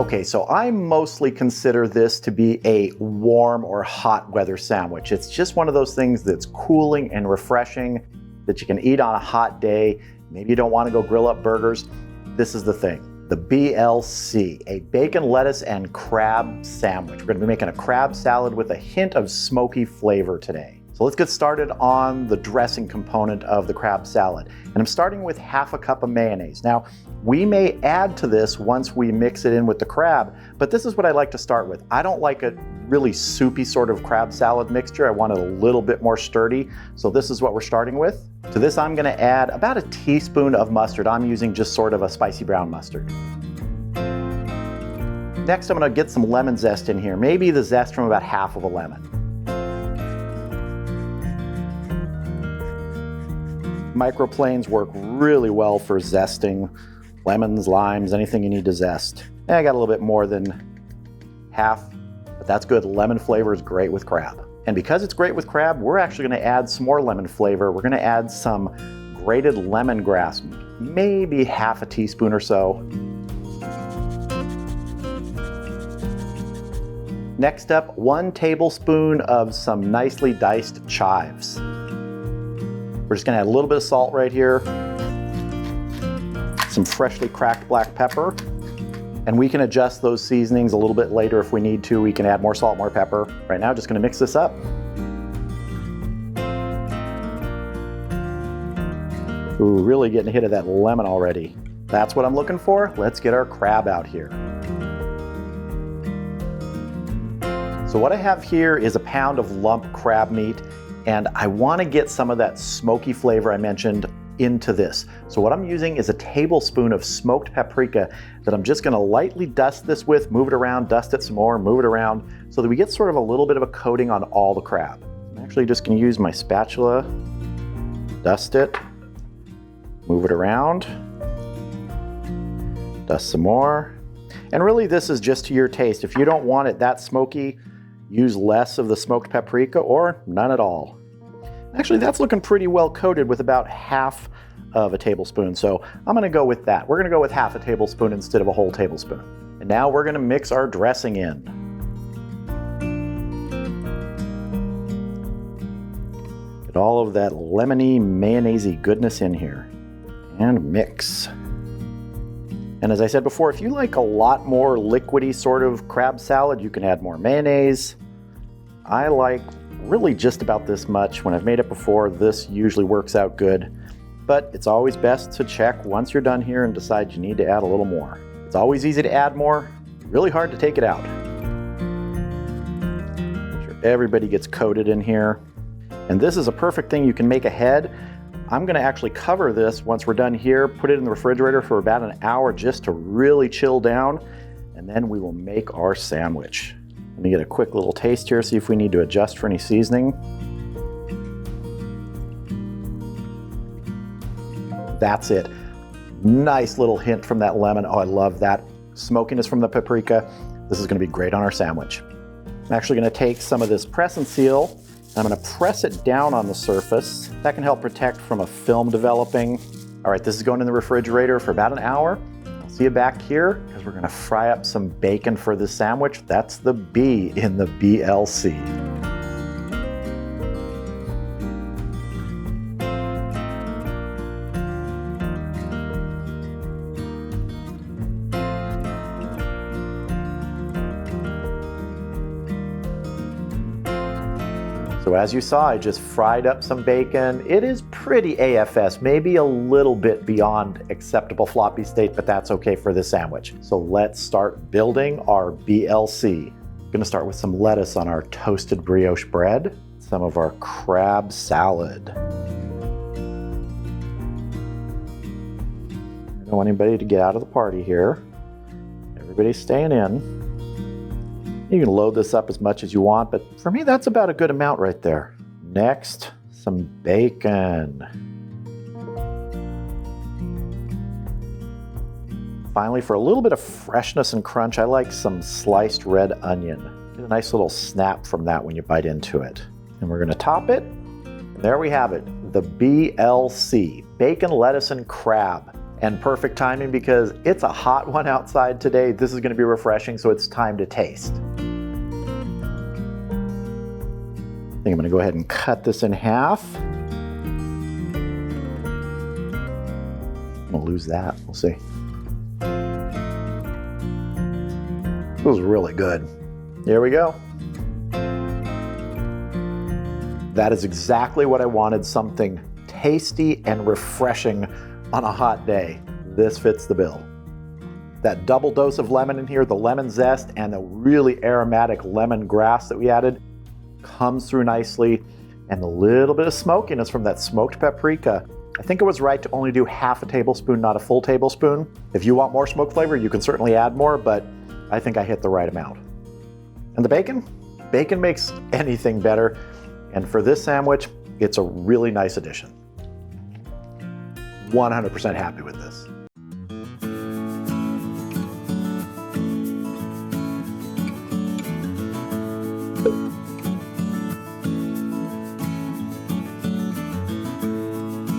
Okay, so I mostly consider this to be a warm or hot weather sandwich. It's just one of those things that's cooling and refreshing that you can eat on a hot day. Maybe you don't want to go grill up burgers. This is the thing, the BLC, a bacon, lettuce, and crab sandwich. We're going to be making a crab salad with a hint of smoky flavor today. So let's get started on the dressing component of the crab salad. And I'm starting with half a cup of mayonnaise. Now, we may add to this once we mix it in with the crab, but this is what I like to start with. I don't like a really soupy sort of crab salad mixture. I want it a little bit more sturdy. So this is what we're starting with. To this, I'm gonna add about a teaspoon of mustard. I'm using just sort of a spicy brown mustard. Next, I'm gonna get some lemon zest in here. Maybe the zest from about half of a lemon. Microplanes work really well for zesting lemons, limes, anything you need to zest. And I got a little bit more than half, but that's good. Lemon flavor is great with crab. And because it's great with crab, we're actually gonna add some more lemon flavor. We're gonna add some grated lemongrass, maybe half a teaspoon or so. Next up, 1 tablespoon of some nicely diced chives. We're just gonna add a little bit of salt right here, some freshly cracked black pepper, and we can adjust those seasonings a little bit later if we need to. We can add more salt, more pepper. Right now, just gonna mix this up. Ooh, really getting a hit of that lemon already. That's what I'm looking for. Let's get our crab out here. So what I have here is a pound of lump crab meat, and I want to get some of that smoky flavor I mentioned into this. So what I'm using is a tablespoon of smoked paprika that I'm just going to lightly dust this with, move it around, dust it some more, move it around, so that we get sort of a little bit of a coating on all the crab. I'm actually just going to use my spatula, dust it, move it around, dust some more. And really this is just to your taste. If you don't want it that smoky, use less of the smoked paprika or none at all. Actually, that's looking pretty well coated with about half of a tablespoon, so I'm gonna go with that. We're gonna go with half a tablespoon instead of a whole tablespoon. And now we're gonna mix our dressing in. Get all of that lemony, mayonnaise-y goodness in here. And mix. And as I said before, if you like a lot more liquidy sort of crab salad, you can add more mayonnaise. I like really just about this much. When I've made it before, this usually works out good. But it's always best to check once you're done here and decide you need to add a little more. It's always easy to add more, really hard to take it out. Make sure everybody gets coated in here. And this is a perfect thing you can make ahead. I'm gonna actually cover this once we're done here, put it in the refrigerator for about an hour just to really chill down, and then we will make our sandwich. Let me get a quick little taste here, see if we need to adjust for any seasoning. That's it. Nice little hint from that lemon. Oh, I love that smokiness from the paprika. This is gonna be great on our sandwich. I'm actually gonna take some of this press and seal, and I'm gonna press it down on the surface. That can help protect from a film developing. All right, this is going in the refrigerator for about an hour. I'll see you back here because we're gonna fry up some bacon for this sandwich. That's the B in the BLC. So as you saw, I just fried up some bacon. It is pretty AFS, maybe a little bit beyond acceptable floppy state, but that's okay for this sandwich. So let's start building our BLC. I'm gonna start with some lettuce on our toasted brioche bread, some of our crab salad. I don't want anybody to get out of the party here. Everybody's staying in. You can load this up as much as you want, but for me, that's about a good amount right there. Next, some bacon. Finally, for a little bit of freshness and crunch, I like some sliced red onion. Get a nice little snap from that when you bite into it. And we're gonna top it. And there we have it, the BLC, bacon, lettuce, and crab. And perfect timing because it's a hot one outside today. This is going to be refreshing, so it's time to taste. I think I'm going to go ahead and cut this in half. We'll lose that. We'll see. It was really good. Here we go. That is exactly what I wanted, something tasty and refreshing on a hot day. This fits the bill. That double dose of lemon in here, the lemon zest and the really aromatic lemongrass that we added comes through nicely, and a little bit of smokiness from that smoked paprika. I think it was right to only do half a tablespoon, not a full tablespoon. If you want more smoke flavor, you can certainly add more, but I think I hit the right amount. And the bacon? Bacon makes anything better. And for this sandwich, it's a really nice addition. 100% happy with this.